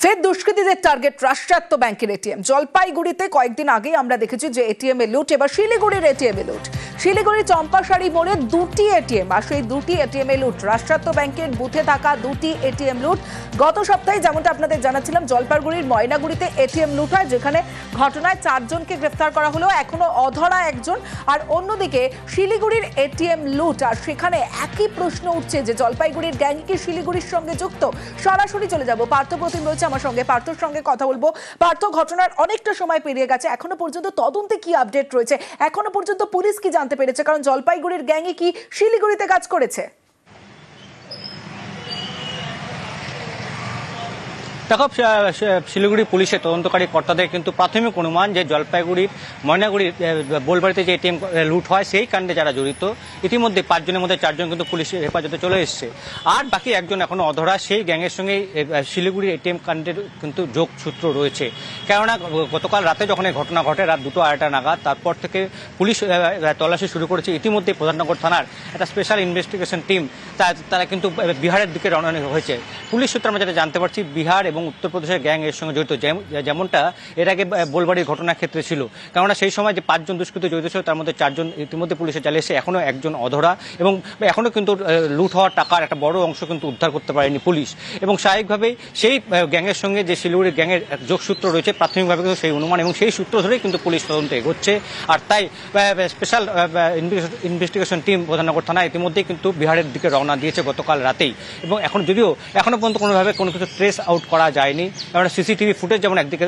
ফের দুষ্কৃতীদের টার্গেট রাষ্ট্রায়ত্ত ব্যাংকের এটিএম। জলপাইগুড়িতে কয়েকদিন আগেই আমরা দেখেছি যে এটিএম এ লুট, এবার শিলিগুড়ির এটিএম এ লুট। শিলিগুড়ির চম্পাশাড়ি মোড়ে দুটি এটিএম, আর সেই দুটি এটিএম এ লুট। রাষ্ট্রায়ত্ত ব্যাংকের বুথে থাকা দুটি এটিএম লুট। গত সপ্তাহে যেমনটা আপনাদের জানাচ্ছিলাম, জলপাইগুড়ির ময়নাগুড়িতে এটিএম লুট হয়, যেখানে ঘটনায় 4 জনকে গ্রেফতার করা হলো, এখনো অধরা একজন। আর অন্যদিকে শিলিগুড়ির এটিএম লুট, আর সেখানে একই প্রশ্ন উঠছে যে জলপাইগুড়ির গ্যাং কি শিলিগুড়ির সঙ্গে যুক্ত। সরাসরি চলে যাব, পার্থ প্রতিম রয়েছে আমার সঙ্গে, পার্থর সঙ্গে কথা বলবো। পার্থ, ঘটনার অনেকটা সময় পেরিয়ে গেছে, এখনো পর্যন্ত তদন্তে কি আপডেট রয়েছে? এখনো পর্যন্ত পুলিশ কি জানতে পেরেছে? কারণ জলপাইগুড়ির গ্যাংই কি শিলিগুড়িতে কাজ করেছে? দেখো, শিলিগুড়ি পুলিশের তদন্তকারী কর্তাদের কিন্তু প্রাথমিক অনুমান যে জলপাইগুড়ির ময়নাগুড়ির বোলবাড়িতে যে এটিএম লুট হয় সেই কাণ্ডে যারা জড়িত, ইতিমধ্যে 5 জনের মধ্যে 4 জন কিন্তু পুলিশের হেফাজতে চলে এসছে, আর বাকি একজন এখনো অধরা। সেই গ্যাংয়ের সঙ্গে শিলিগুড়ি এটিএম কাণ্ডের কিন্তু যোগসূত্র রয়েছে। কেননা গতকাল রাতে যখন এই ঘটনা ঘটে, রাত 2-2:30 নাগাদ, তারপর থেকে পুলিশ তল্লাশি শুরু করেছে। ইতিমধ্যে প্রধাননগর থানার একটা স্পেশাল ইনভেস্টিগেশন টিম তারা কিন্তু বিহারের দিকে রওনা হয়েছে। পুলিশ সূত্রে আমরা যেটা জানতে পারছি, বিহার এবং উত্তরপ্রদেশের গ্যাং এর সঙ্গে জড়িত, যেমনটা এর আগে বোলবাড়ির ঘটনার ক্ষেত্রে ছিল। কেননা সেই সময় যে 5 জন দুষ্কৃতী জড়িত ছিল, তার মধ্যে 4 জন ইতিমধ্যে পুলিশে চালিয়ে এসে এখনো একজন অধরা, এবং এখনো কিন্তু লুট হওয়ার টাকার একটা বড় অংশ কিন্তু উদ্ধার করতে পারেনি পুলিশ। এবং স্বাভাবিকভাবেই সেই গ্যাংয়ের সঙ্গে যে শিলিগুড়ির গ্যাংয়ের যোগসূত্র রয়েছে, প্রাথমিকভাবে কিন্তু সেই অনুমান এবং সেই সূত্র ধরেই কিন্তু পুলিশ তদন্ত এগোচ্ছে। আর তাই স্পেশাল ইনভেস্টিগেশন টিম প্রধাননগর থানায় ইতিমধ্যেই কিন্তু বিহারের দিকে রওনা দিয়েছে গতকাল রাতেই। এবং এখন যদিও এখনো পর্যন্ত কোনোভাবে কোনো কিছু ট্রেস আউট করা যায়নি, কারণ সিসিটিভি ফুটেজ যেমন একদিকে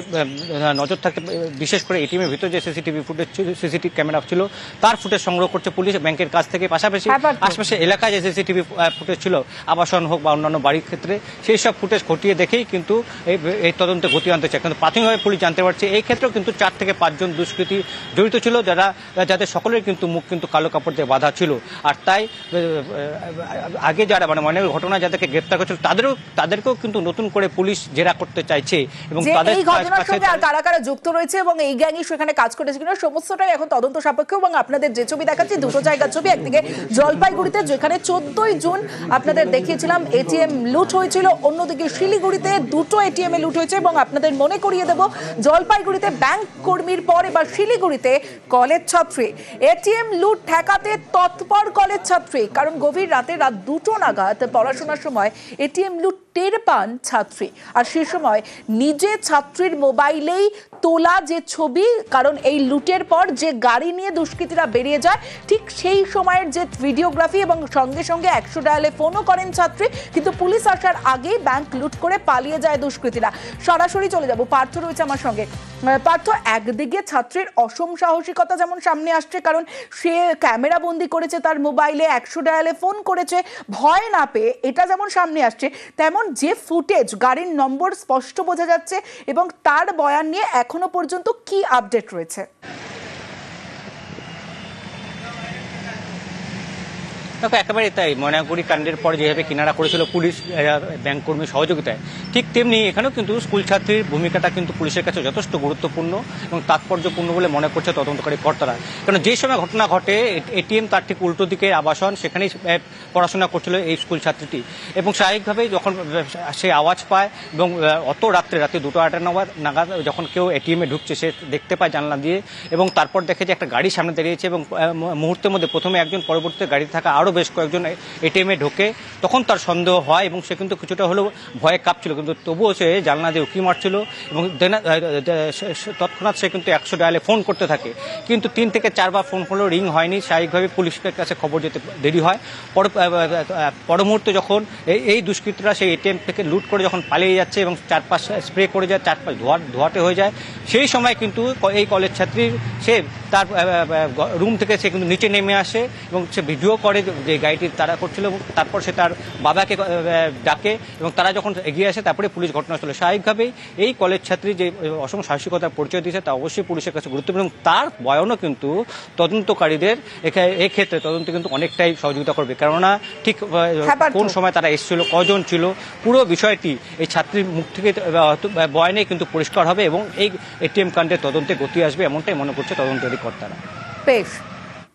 নজর থাকতে, বিশেষ করে এটিএমের ভিতরে যে সিসিটিভি ফুটেজ ছিল, সিসিটিভি ক্যামেরা ছিল, তার ফুটেজ সংগ্রহ করছে পুলিশ ব্যাংকের কাছ থেকে। পাশাপাশি আশপাশে এলাকায় যে সিসিটিভি ফুটেজ ছিল, আবাসন হোক বা অন্যান্য বাড়ির ক্ষেত্রে, সেই সব ফুটেজ খতিয়ে দেখেই কিন্তু এই তদন্তে গতি আনতে চায়। কিন্তু প্রাথমিকভাবে পুলিশ জানতে পারছে এই ক্ষেত্রেও কিন্তু 4 থেকে 5 জন দুষ্কৃতী জড়িত ছিল, যাদের সকলের কিন্তু মুখ কিন্তু কালো কাপড় দিয়ে বাঁধা ছিল। আর তাই আগে যারা মনে ঘটনা যাদেরকে গ্রেপ্তার করেছিল, তাদেরকেও কিন্তু নতুন করে পুলিশ জেরা করতে চাইছে। এবং তাদের এই ঘটনার সঙ্গে আর কারা কারা যুক্ত রয়েছে এবং এই গ্যাংই সেখানে কাজ করেছে কিনা, সমস্তটাই এখন তদন্ত সাপেক্ষ। এবং আপনাদের যে ছবি দেখাচ্ছি, দুটো জায়গার ছবি। একদিকে জলপাইগুড়িতে, যেখানে 14ই জুন আপনাদের দেখিয়েছিলাম এটিএম লুট হয়েছিল, অন্যদিকে শিলিগুড়িতে দুটো এটিএম এ লুট হয়েছে। এবং আপনাদের মনে করিয়ে দেব, জলপাইগুড়িতে ব্যাংক কর্মীর পর এবার শিলিগুড়িতে কলেজ ছাত্রী। এটিএম লুট ঠেকাতে তৎপর কলেজ ছাত্রী, কারণ গভীর রাতে, রাত 2টো নাগাদ পড়াশোনার সময় এটিএম লুট টের পান ছাত্রী। আর সে সময় নিজে ছাত্রীর মোবাইলেই তোলা যে ছবি, কারণ এই লুটের পর যে গাড়ি নিয়ে দুষ্কৃতীরা বেরিয়ে যায়, ঠিক সেই সময়ের যে ভিডিওগ্রাফি, এবং সঙ্গে সঙ্গে 100 ডায়ালে ফোনও করেন ছাত্রী। কিন্তু পুলিশ আসার আগেই ব্যাংক লুট করে পালিয়ে যায় দুষ্কৃতীরা। সরাসরি চলে যাব, পার্থ রয়েছে আমার সঙ্গে। পার্থ, একদিকে ছাত্রীর অসম সাহসিকতা যেমন সামনে আসছে, কারণ সে ক্যামেরা বন্দি করেছে তার মোবাইলে, 100 ডায়ালে ফোন করেছে ভয় না পেয়ে, এটা যেমন সামনে আসছে, তেমন যে ফুটেজ, গাড়ির নম্বর স্পষ্ট বোঝা যাচ্ছে, এবং তার বয়ান নিয়ে এখনো পর্যন্ত কি আপডেট রয়েছে? দেখো, একেবারেই তাই। ময়নাগুড়ি কাণ্ডের পর যেভাবে কিনারা করেছিল পুলিশ ব্যাংক কর্মীর সহযোগিতায়, ঠিক তেমনি এখানেও কিন্তু স্কুল ছাত্রীর ভূমিকাটা কিন্তু পুলিশের কাছে যথেষ্ট গুরুত্বপূর্ণ এবং তাৎপর্যপূর্ণ বলে মনে করছে তদন্তকারী কর্তারা। কারণ যে সময় ঘটনা ঘটে, এটিএম তার ঠিক উল্টো দিকে আবাসন, সেখানেই পড়াশোনা করছিল এই স্কুল ছাত্রীটি। এবং স্বাভাবিকভাবেই যখন সে আওয়াজ পায়, এবং অত রাতে 2:08 নাগাদ যখন কেউ এটিএমে ঢুকছে, সে দেখতে পায় জানলা দিয়ে, এবং তারপর দেখে যে একটা গাড়ি সামনে দাঁড়িয়েছে, এবং মুহূর্তের মধ্যে প্রথমে একজন, পরবর্তীতে গাড়িতে থাকা আরও বেশ কয়েকজন এটিএমে ঢোকে। তখন তার সন্দেহ হয় এবং সে কিন্তু কিছুটা হলেও ভয়ে কাঁপছিল, কিন্তু তবুও সে জানলা দিয়ে উঁকি মারছিল। এবং তৎক্ষণাৎ সে কিন্তু 100 ডায়ালে ফোন করতে থাকে, কিন্তু 3 থেকে 4 বার ফোন করলেও রিং হয়নি। স্বাভাবিকভাবে পুলিশের কাছে খবর যেতে দেরি হয়। পর মুহূর্তে যখন এই দুষ্কৃতীরা সেই এটিএম থেকে লুট করে যখন পালিয়ে যাচ্ছে এবং চারপাশ স্প্রে করে যায়, চারপাশ ধোয়াটে হয়ে যায়, সেই সময় কিন্তু এই কলেজ ছাত্রীর সে তার রুম থেকে সে কিন্তু নিচে নেমে আসে এবং সে ভিডিও করে যে গাড়িটি তারা করছিল। তারপর সে তার বাবাকে ডাকে, এবং তারা যখন এগিয়ে আসে, তারপরে পুলিশ ঘটনাস্থলে। স্বাভাবিকভাবেই এই কলেজ ছাত্রী যে অসম সাহসিকতার পরিচয় দিয়েছে, তা অবশ্যই পুলিশের কাছে গুরুত্বপূর্ণ, এবং তার বয়ানও কিন্তু তদন্তকারীদের এই ক্ষেত্রে তদন্তে কিন্তু অনেকটাই সহযোগিতা করবে। কেননা ঠিক কোন সময় তারা এসেছিল, কজন ছিল, পুরো বিষয়টি এই ছাত্রীর মুখ থেকে বয়ানে কিন্তু পরিষ্কার হবে, এবং এই এটিএম কাণ্ডের তদন্তে গতি আসবে, এমনটাই মনে করছে তদন্তকারী কর্তারা। বেশ।